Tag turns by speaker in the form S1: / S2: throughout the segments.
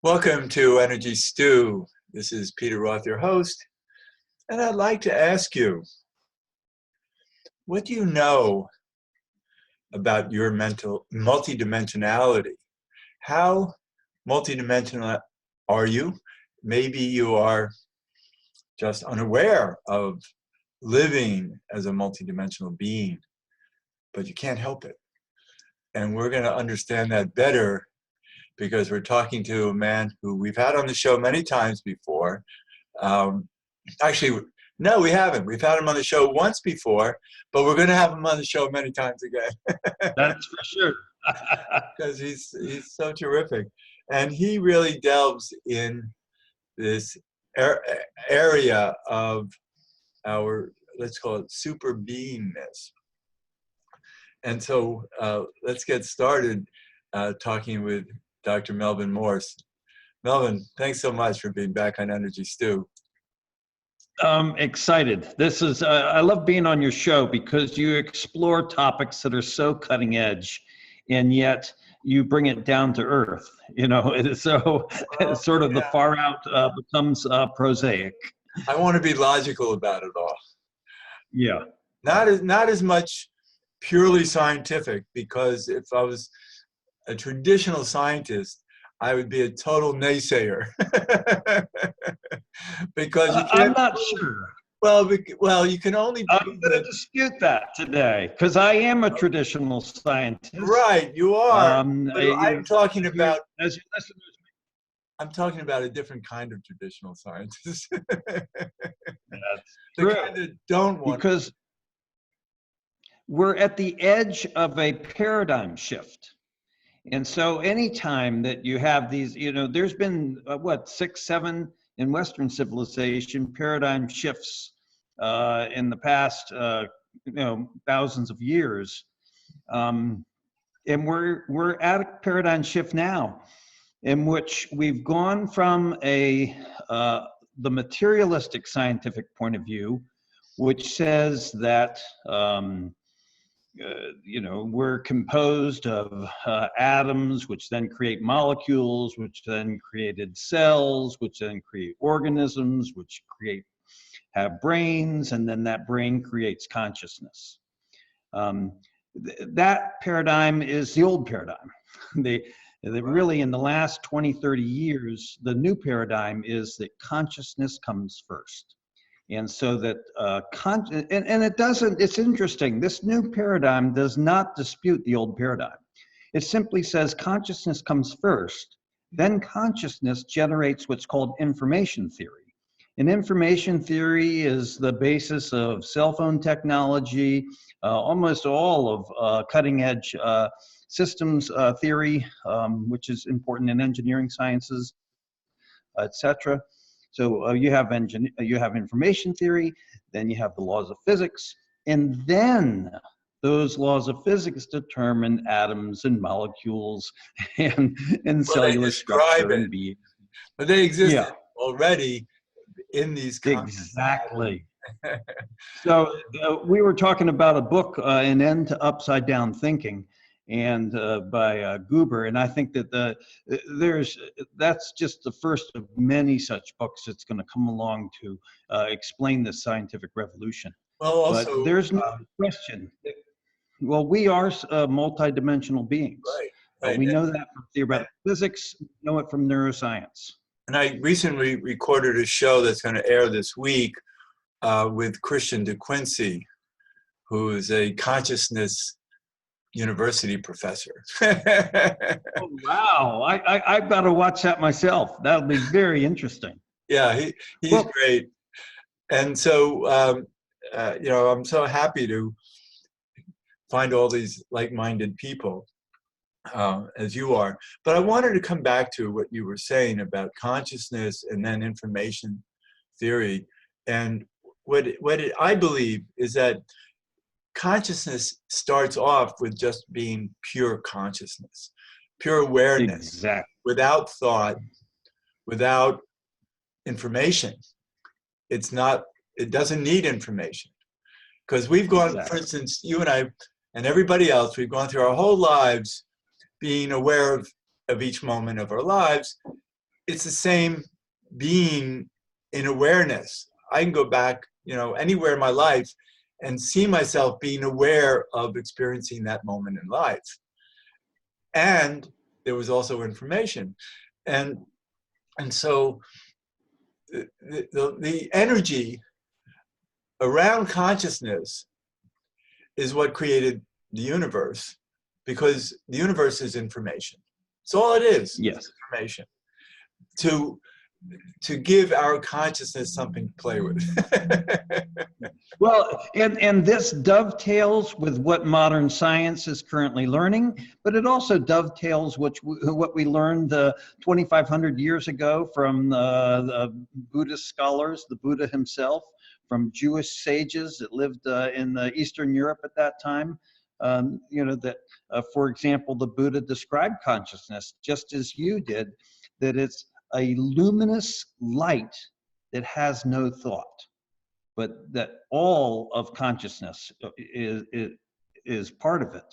S1: Welcome to Energy Stew. This is Peter Roth, your host, and I'd like to ask you, what do you know about your mental multidimensionality? How multidimensional are you? Maybe you are just unaware of living as a multidimensional being, but you can't help it. And we're going to understand that better because we're talking to a man who we've had on the show many times before. Actually, no, we haven't. We've had him on the show once before, but we're going to have him on the show many times again.
S2: That's for sure.
S1: Because he's so terrific. And he really delves in this area of our, let's call it, super beingness. And so let's get started talking with Dr. Melvin Morse. Melvin, thanks so much for being back on Energy Stew.
S2: I'm excited. This is, I love being on your show because you explore topics that are so cutting edge, and yet you bring it down to earth. You know, it is so sort of the far out becomes prosaic.
S1: I want to be logical about it all.
S2: Yeah.
S1: Not as much purely scientific, because if I was a traditional scientist, I would be a total naysayer. Because you can't,
S2: I'm not sure.
S1: Well, you can only.
S2: I'm going to dispute that today because I am a traditional scientist.
S1: Right, you are. I'm talking about.
S2: As your listeners,
S1: I'm talking about a different kind of traditional scientist.
S2: that's
S1: the
S2: true.
S1: kind that don't want.
S2: Because we're at the edge of a paradigm shift. And so anytime that you have these, you know, there's been, 6, 7 in Western civilization paradigm shifts in the past, thousands of years. And we're at a paradigm shift now in which we've gone from the materialistic scientific point of view, which says that, we're composed of atoms, which then create molecules, which then created cells, which then create organisms, which have brains, and then that brain creates consciousness. That paradigm is the old paradigm. Really, in the last 20, 30 years, the new paradigm is that consciousness comes first. And so that, and it doesn't, it's interesting, this new paradigm does not dispute the old paradigm. It simply says consciousness comes first, then consciousness generates what's called information theory. And information theory is the basis of cell phone technology, almost all of cutting edge systems theory, which is important in engineering sciences, etc. So you have information theory, then you have the laws of physics, and then those laws of physics determine atoms and molecules and cellular structure and being.
S1: But they exist already in these
S2: concepts. Exactly. So we were talking about a book, An End to Upside Down Thinking, and by Goober, and I think that that's just the first of many such books that's going to come along to explain this scientific revolution.
S1: Well, also,
S2: but there's no question. Well, we are multidimensional beings.
S1: Right.
S2: We know that from theoretical physics. We know it from neuroscience.
S1: And I recently recorded a show that's going to air this week with Christian De Quincey, who is a consciousness university professor.
S2: Oh, wow. I've got to watch that myself. That'll be very interesting.
S1: Yeah, he's great. And so, I'm so happy to find all these like-minded people, as you are. But I wanted to come back to what you were saying about consciousness and then information theory. And what I believe is that consciousness starts off with just being pure consciousness, pure awareness,
S2: exactly.
S1: Without thought, without information. It doesn't need information. Because we've gone, for instance, you and I and everybody else, we've gone through our whole lives being aware of each moment of our lives, it's the same being in awareness. I can go back, anywhere in my life and see myself being aware of experiencing that moment in life. And there was also information. And so the energy around consciousness is what created the universe, because the universe is information. It's all it is.
S2: Yes.
S1: It's information. To give our consciousness something to play with.
S2: Well, and this dovetails with what modern science is currently learning, but it also dovetails what we learned 2,500 years ago from the Buddhist scholars, the Buddha himself, from Jewish sages that lived in Eastern Europe at that time. For example, the Buddha described consciousness just as you did, that it's a luminous light that has no thought, but that all of consciousness is part of it.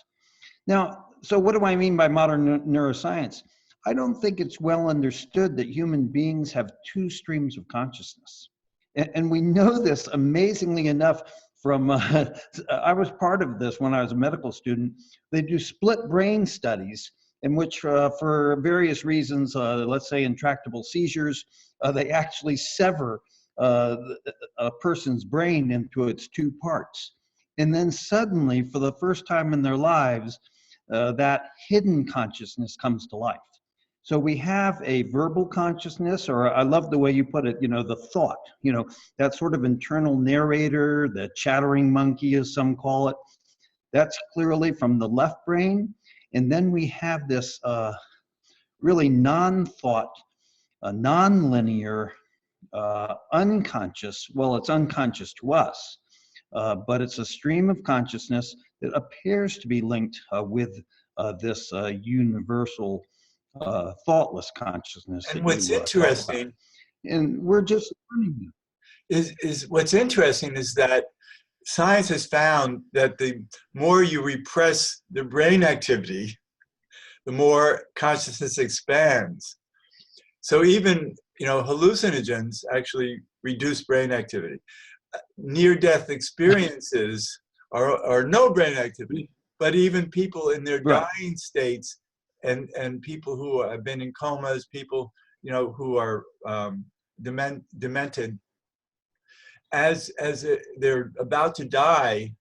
S2: Now, so what do I mean by modern neuroscience? I don't think it's well understood that human beings have two streams of consciousness. And we know this amazingly enough from, I was part of this when I was a medical student. They do split brain studies in which for various reasons, let's say intractable seizures, they actually sever a person's brain into its two parts. And then suddenly, for the first time in their lives, that hidden consciousness comes to life. So we have a verbal consciousness, or I love the way you put it, the thought, that sort of internal narrator, the chattering monkey, as some call it. That's clearly from the left brain. And then we have this really non-thought, non-linear, unconscious, well, it's unconscious to us, but it's a stream of consciousness that appears to be linked with this universal thoughtless consciousness.
S1: And
S2: that
S1: what's
S2: you
S1: interesting,
S2: and we're just learning
S1: is what's interesting is that science has found that the more you repress the brain activity, the more consciousness expands. So even, hallucinogens actually reduce brain activity. Near-death experiences are no brain activity, but even people in their
S2: Right.
S1: dying states and people who have been in comas, people, who are demented, as they're about to die,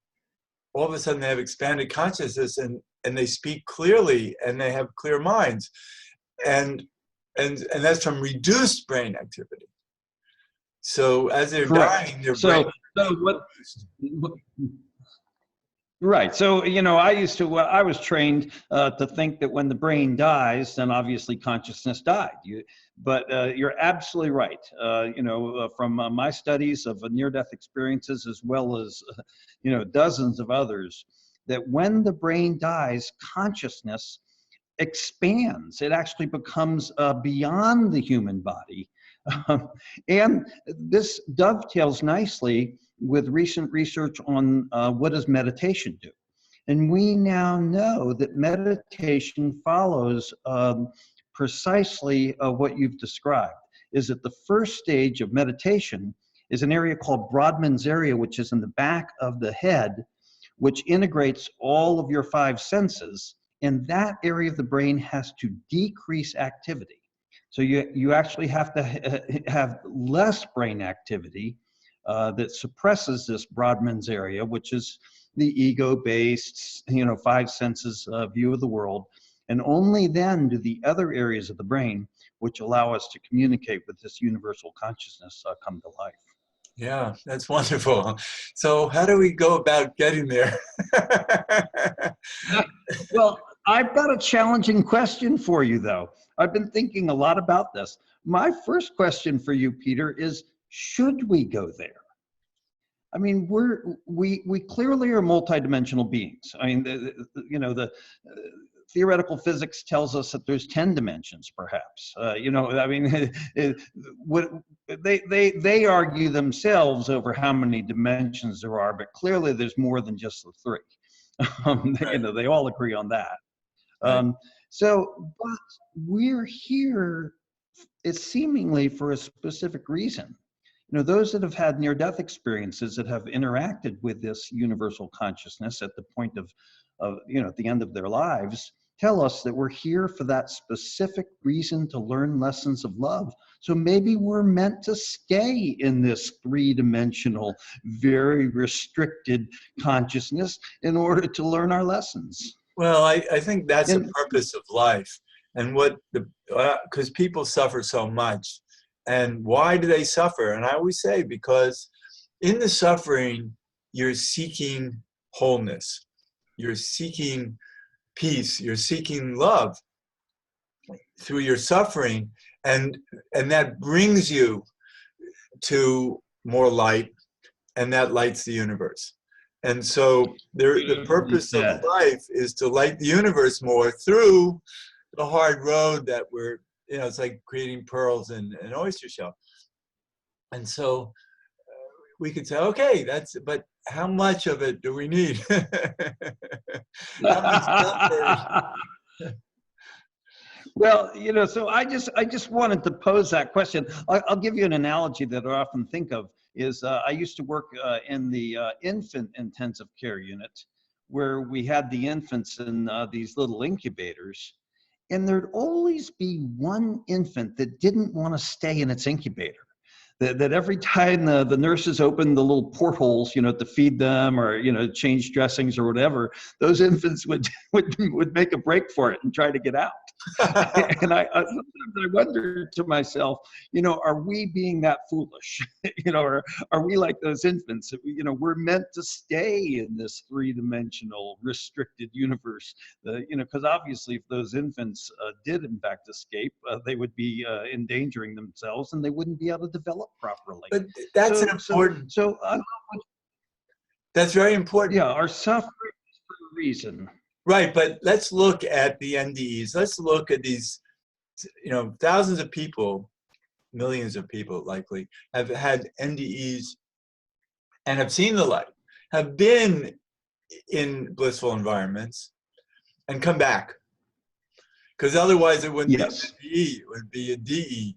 S1: all of a sudden they have expanded consciousness and they speak clearly and they have clear minds. And that's from reduced brain activity. So as they're
S2: Correct.
S1: dying, their
S2: So,
S1: brain
S2: so what, right. So, I was trained to think that when the brain dies, then obviously consciousness died. But you're absolutely right. From my studies of near-death experiences, as well as, dozens of others, that when the brain dies, consciousness expands. It actually becomes beyond the human body. And this dovetails nicely with recent research on what does meditation do. And we now know that meditation follows precisely what you've described, is that the first stage of meditation is an area called Brodmann's area, which is in the back of the head, which integrates all of your five senses. And that area of the brain has to decrease activity. So you actually have to have less brain activity that suppresses this Brodmann's area, which is the ego-based, five senses view of the world. And only then do the other areas of the brain, which allow us to communicate with this universal consciousness, come to life.
S1: Yeah, that's wonderful. So how do we go about getting there?
S2: Well, I've got a challenging question for you, though. I've been thinking a lot about this. My first question for you, Peter, is should we go there? I mean, we clearly are multidimensional beings. I mean, the theoretical physics tells us that there's 10 dimensions, perhaps. They argue themselves over how many dimensions there are, but clearly there's more than just the three. They all agree on that.
S1: Right.
S2: But we're here it's seemingly for a specific reason. Those that have had near-death experiences that have interacted with this universal consciousness at the point of at the end of their lives tell us that we're here for that specific reason, to learn lessons of love. So maybe we're meant to stay in this three-dimensional, very restricted consciousness in order to learn our lessons.
S1: Well, I think that's the
S2: And
S1: purpose of life. And because people suffer so much. And why do they suffer? And I always say, because in the suffering, you're seeking wholeness. You're seeking peace. You're seeking love through your suffering. And that brings you to more light, and that lights the universe. And so the purpose of life is to light the universe more through the hard road that it's like creating pearls in an oyster shell. And so we could say, okay, but how much of it do we need? How much suffering?
S2: Well, so I just wanted to pose that question. I'll give you an analogy that I often think of. Is I used to work in the infant intensive care unit, where we had the infants in these little incubators, and there'd always be one infant that didn't want to stay in its incubator. That every time the nurses opened the little portholes, to feed them or, change dressings or whatever, those infants would make a break for it and try to get out. And sometimes I wonder to myself, are we being that foolish? Or are we like those infants? We're meant to stay in this three-dimensional restricted universe. Because obviously, if those infants did in fact escape, they would be endangering themselves, and they wouldn't be able to develop properly.
S1: But that's an important. That's very important.
S2: Yeah, our suffering is for a reason.
S1: Right, but let's look at the NDEs. Let's look at these, thousands of people, millions of people likely, have had NDEs and have seen the light, have been in blissful environments, and come back. Because otherwise it wouldn't be an NDE, it would be a DE.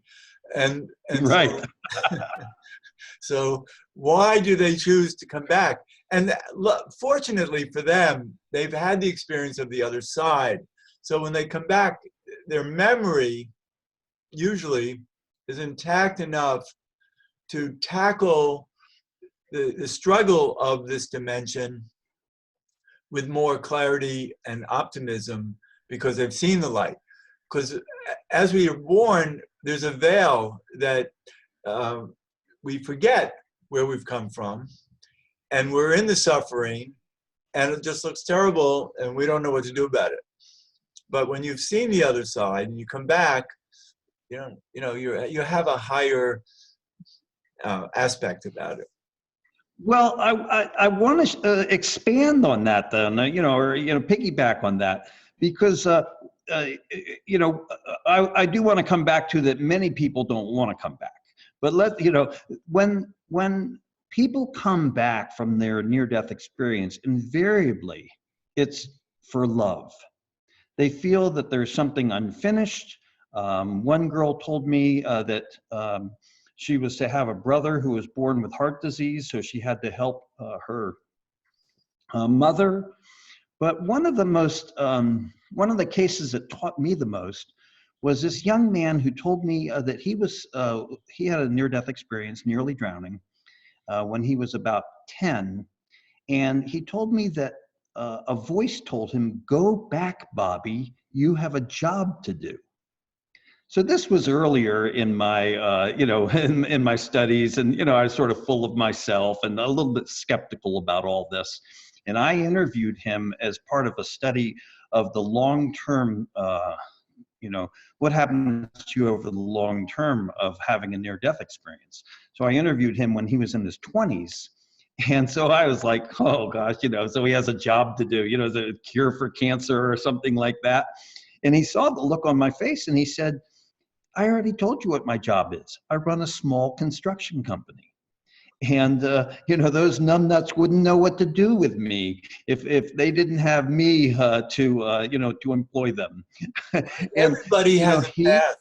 S1: And
S2: right.
S1: So why do they choose to come back? And fortunately for them, they've had the experience of the other side. So when they come back, their memory usually is intact enough to tackle the struggle of this dimension with more clarity and optimism, because they've seen the light. Because as we are born, there's a veil that we forget where we've come from, and we're in the suffering, and it just looks terrible, and we don't know what to do about it. But when you've seen the other side and you come back, you have a higher aspect about it.
S2: Well, I want to expand on that then, or piggyback on that, because I do want to come back to that. Many people don't want to come back, but when people come back from their near-death experience, invariably it's for love. They feel that there's something unfinished. One girl told me that she was to have a brother who was born with heart disease, so she had to help her mother. But one of the cases that taught me the most was this young man who told me that he had a near-death experience, nearly drowning, when he was about 10. And he told me that a voice told him, "Go back, Bobby, you have a job to do." So this was earlier in my, in my studies, and, I was sort of full of myself and a little bit skeptical about all this. And I interviewed him as part of a study of the long-term, what happens to you over the long term of having a near-death experience. So I interviewed him when he was in his 20s. And so I was like, oh gosh, so he has a job to do, the cure for cancer or something like that. And he saw the look on my face and he said, "I already told you what my job is. I run a small construction company. And, those numbnuts wouldn't know what to do with me if they didn't have me to employ them." And,
S1: everybody has a path.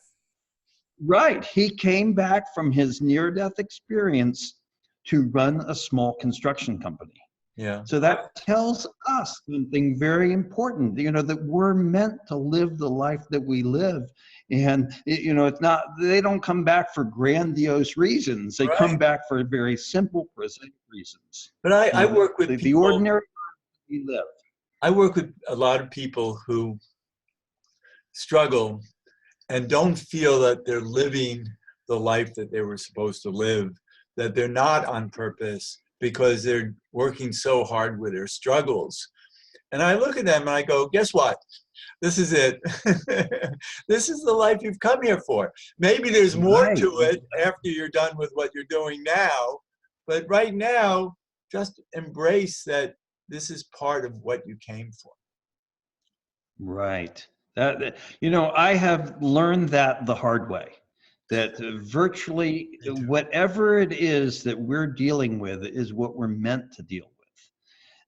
S2: Right. He came back from his near-death experience to run a small construction company.
S1: Yeah.
S2: So that tells us something very important, that we're meant to live the life that we live. And, it's not, they don't come back for grandiose reasons. They come
S1: Right.
S2: back for very simple, present reasons.
S1: But I work with
S2: The
S1: people.
S2: ordinary life we live.
S1: I work with a lot of people who struggle and don't feel that they're living the life that they were supposed to live, that they're not on purpose because they're working so hard with their struggles. And I look at them and I go, guess what? This is it. This is the life you've come here for. Maybe there's more
S2: Right.
S1: to it after you're done with what you're doing now. But right now, just embrace that this is part of what you came for.
S2: Right. I have learned that the hard way, that virtually
S1: Me too.
S2: whatever it is that we're dealing with is what we're meant to deal with.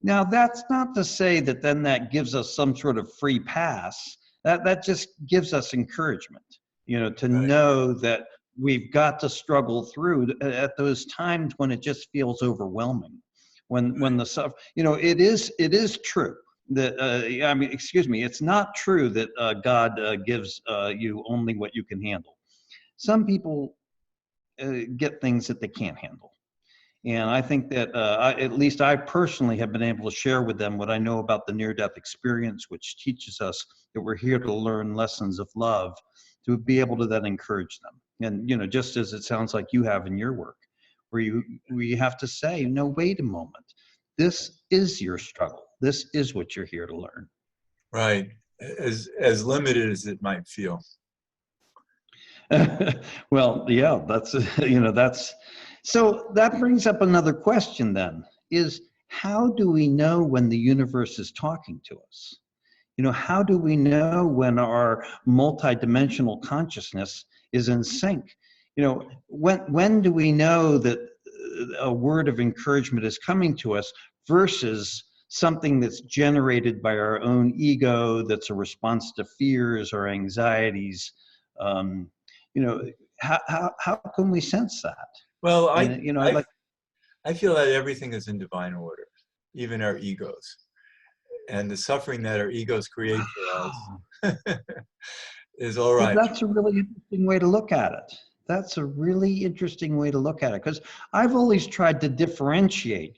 S2: Now, that's not to say that then that gives us some sort of free pass. That just gives us encouragement, to
S1: Right.
S2: know that we've got to struggle through at those times when it just feels overwhelming. When the stuff, it is true that excuse me, it's not true that God gives you only what you can handle. Some people get things that they can't handle. And I think that at least I personally have been able to share with them what I know about the near-death experience, which teaches us that we're here to learn lessons of love, to be able to then encourage them. And, just as it sounds like you have in your work, where you have to say, no, wait a moment. This is your struggle. This is what you're here to learn.
S1: Right. As limited as it might feel.
S2: Well, yeah, that's so that brings up another question then, is how do we know when the universe is talking to us? How do we know when our multidimensional consciousness is in sync? When do we know that a word of encouragement is coming to us versus something that's generated by our own ego, that's a response to fears or anxieties? Um, you know, how can we sense that?
S1: Well,
S2: And I'd like.
S1: I feel that everything is in divine order, even our egos. And the suffering that our egos create for
S2: Wow.
S1: us is all
S2: Well,
S1: right.
S2: that's a really interesting way to look at it. That's a really interesting way to look at it, because I've always tried to differentiate,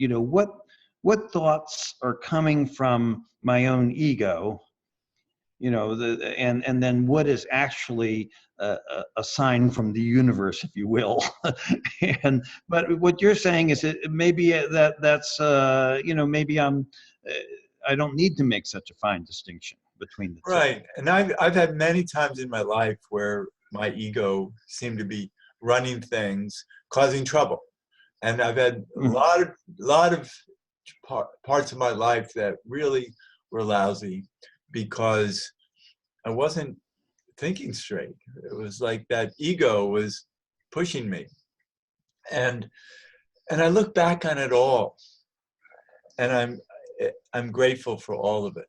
S2: what thoughts are coming from my own ego, and then what is actually a sign from the universe, if you will. But what you're saying is that maybe maybe I don't need to make such a fine distinction between the two.
S1: Right. And I've had many times in my life where my ego seemed to be running things, causing trouble. And I've had a
S2: Mhm.
S1: lot of parts of my life that really were lousy because I wasn't thinking straight. It was like that ego was pushing me. And I look back on it all and I'm grateful for all of it.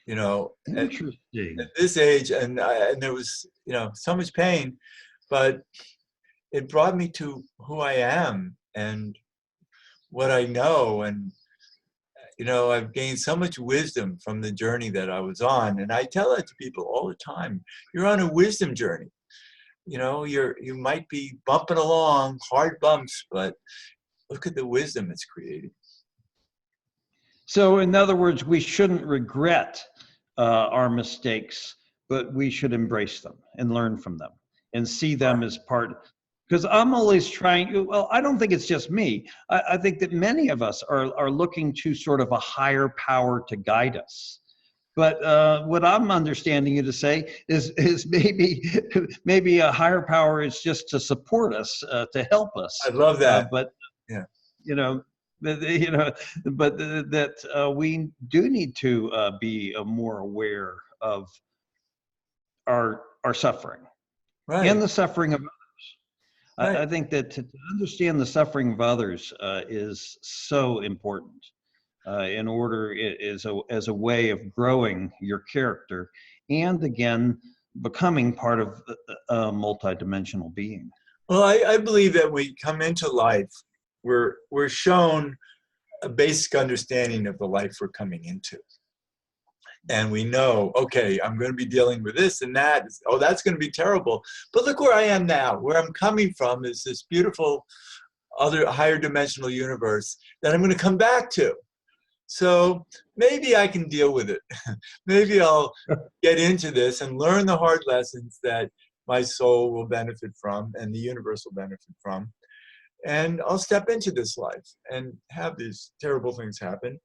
S1: At
S2: Interesting.
S1: this age, and there was so much pain, but it brought me to who I am and what I know. And I've gained so much wisdom from the journey that I was on, and I tell that to people all the time. You're on a wisdom journey. You might be bumping along, hard bumps, but look at the wisdom it's creating.
S2: So, in other words, we shouldn't regret our mistakes, but we should embrace them and learn from them and see them as part. Because I'm always trying. Well, I don't think it's just me. I think that many of us are looking to sort of a higher power to guide us. But what I'm understanding you to say is maybe a higher power is just to support us, to help
S1: I
S2: us.
S1: love that.
S2: But
S1: Yeah.
S2: you know, you know, but that we do need to be more aware of our suffering and
S1: Right.
S2: the suffering of others.
S1: Right.
S2: I think that to understand the suffering of others is so important in order as a way of growing your character, and again becoming part of a multidimensional being.
S1: Well, I believe that we come into life, we're shown a basic understanding of the life we're coming into. And we know, okay, I'm going to be dealing with this and that. Oh, that's going to be terrible. But look where I am now. Where I'm coming from is this beautiful other higher dimensional universe that I'm going to come back to. So maybe I can deal with it. Maybe I'll get into this and learn the hard lessons that my soul will benefit from and the universe will benefit from. And I'll step into this life and have these terrible things happen.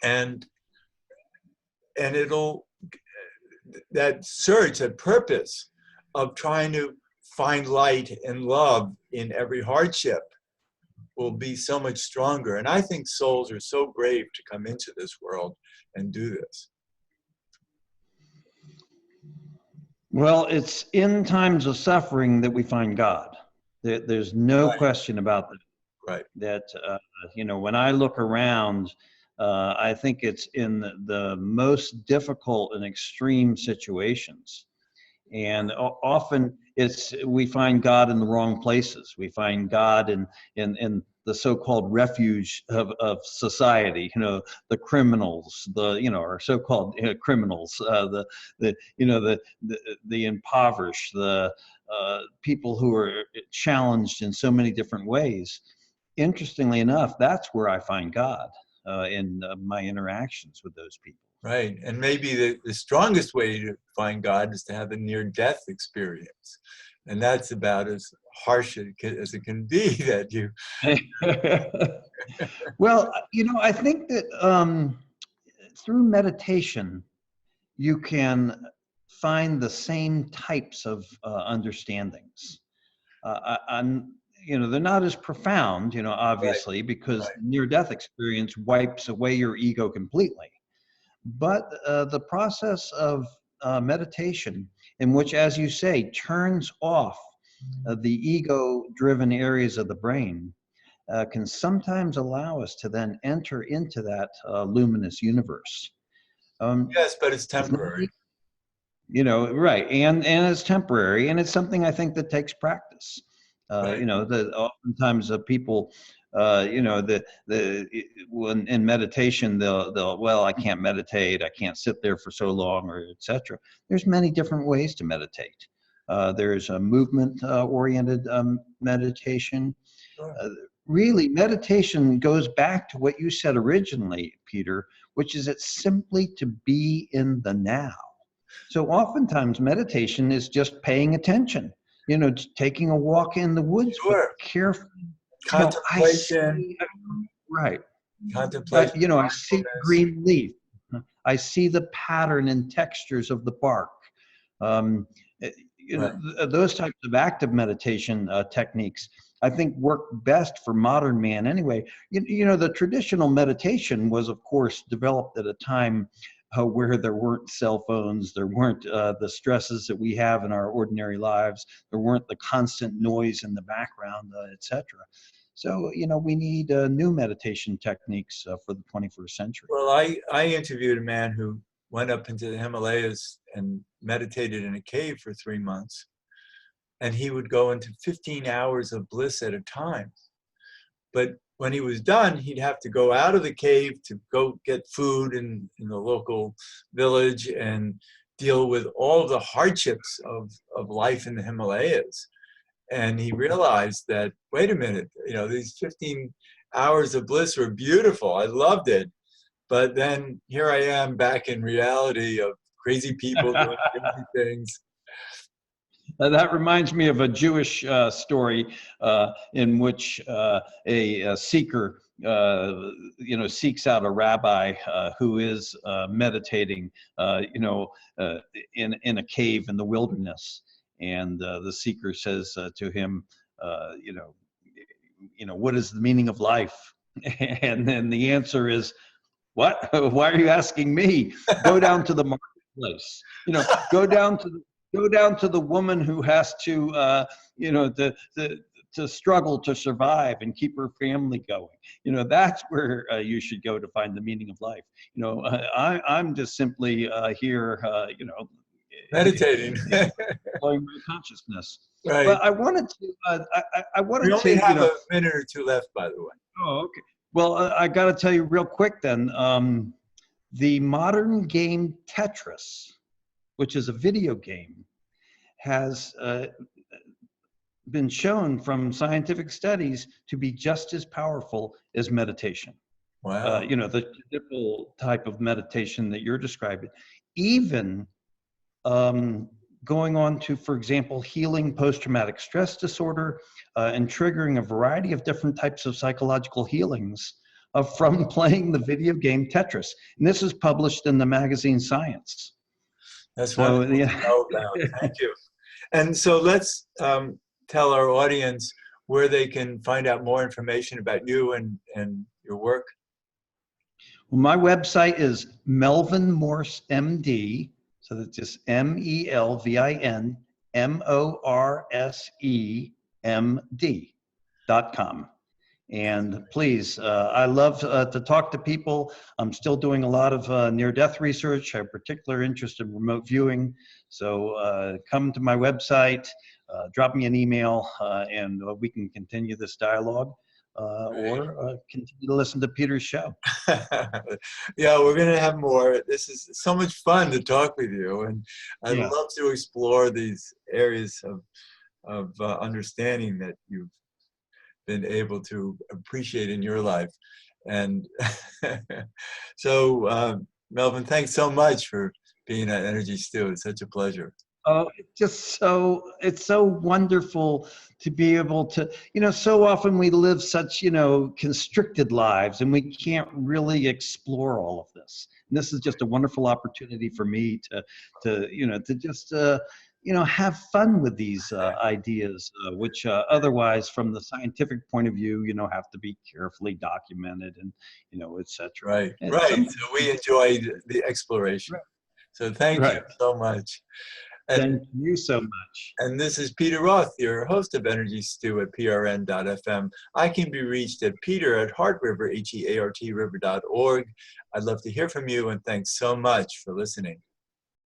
S1: And it'll, that search, that purpose of trying to find light and love in every hardship will be so much stronger. And I think souls are so brave to come into this world and do this.
S2: Well, it's in times of suffering that we find God. There's no question about that.
S1: Right.
S2: That, when I look around, I think it's in the most difficult and extreme situations. And often we find God in the wrong places. We find God in the so-called refuge of society, the criminals, our so-called criminals, the impoverished, the people who are challenged in so many different ways. Interestingly enough, that's where I find God in my interactions with those people.
S1: Right. And maybe the strongest way to find God is to have a near-death experience. And that's about as harsh as it can be that you...
S2: Well, I think that through meditation, you can find the same types of understandings. They're not as profound, obviously, right, because near-death experience wipes away your ego completely. But the process of meditation, in which, as you say, turns off the ego-driven areas of the brain, can sometimes allow us to then enter into that luminous universe.
S1: Yes, but it's temporary.
S2: Right, and it's temporary, and it's something I think that takes practice.
S1: Right.
S2: Oftentimes people, when in meditation, they'll, well, I can't meditate, I can't sit there for so long, or etc. There's many different ways to meditate. There's a movement-oriented meditation.
S1: Sure.
S2: Really, meditation goes back to what you said originally, Peter, which is it's simply to be in the now. So oftentimes meditation is just paying attention, taking a walk in the woods,
S1: sure,
S2: but carefully.
S1: Contemplation.
S2: Right.
S1: Contemplation.
S2: I see the green leaf. I see the pattern and textures of the bark. Those types of active meditation techniques, I think, work best for modern man anyway. The traditional meditation was, of course, developed at a time where there weren't cell phones, there weren't the stresses that we have in our ordinary lives, there weren't the constant noise in the background, etc. So, we need new meditation techniques for the 21st century.
S1: Well, I interviewed a man who went up into the Himalayas and meditated in a cave for 3 months. And he would go into 15 hours of bliss at a time. But when he was done, he'd have to go out of the cave to go get food in the local village and deal with all the hardships of life in the Himalayas. And he realized that, wait a minute, these 15 hours of bliss were beautiful. I loved it. But then here I am back in reality of crazy people doing crazy things.
S2: That reminds me of a Jewish story in which a seeker, seeks out a rabbi who is meditating, in a cave in the wilderness, and the seeker says to him, what is the meaning of life? And then the answer is, what? Why are you asking me? Go down to the marketplace. Go down to the woman who has to, to struggle to survive and keep her family going. That's where you should go to find the meaning of life. I'm just simply here,
S1: meditating.
S2: flowing my consciousness.
S1: Right.
S2: But I wanted to, I
S1: We
S2: wanted
S1: only
S2: to,
S1: have a minute or two left, by the way.
S2: oh, okay. Well, I got to tell you real quick then. The modern game Tetris, which is a video game, has been shown from scientific studies to be just as powerful as meditation.
S1: Wow.
S2: You know, the typical type of meditation that you're describing, even going on to, for example, healing post-traumatic stress disorder and triggering a variety of different types of psychological healings from playing the video game Tetris. And this is published in the magazine Science.
S1: That's
S2: So,
S1: wonderful
S2: yeah.
S1: to know about. Thank you. And so let's tell our audience where they can find out more information about you and your work.
S2: Well, my website is Melvin Morse MD. So that's just MElvinMorsemD.com. And please, I love to talk to people. I'm still doing a lot of near-death research. I have particular interest in remote viewing. So come to my website, drop me an email, and we can continue this dialogue or continue to listen to Peter's show.
S1: Yeah, we're going to have more. This is so much fun to talk with you. And I'd
S2: Yeah.
S1: love to explore these areas of understanding that you've been able to appreciate in your life. And so, Melvin, thanks so much for being at Energy Stew. It's such a pleasure.
S2: Oh, it's so wonderful to be able to, you know, so often we live such, you know, constricted lives and we can't really explore all of this. And this is just a wonderful opportunity for me you know, to just, you know, have fun with these ideas, which otherwise from the scientific point of view, you know, have to be carefully documented and, you know, et cetera.
S1: Right, right. So we enjoyed the exploration. So thank you so much.
S2: Thank you so much.
S1: And this is Peter Roth, your host of Energy Stew at prn.fm. I can be reached at peter@heartriver.org. I'd love to hear from you, and thanks so much for listening.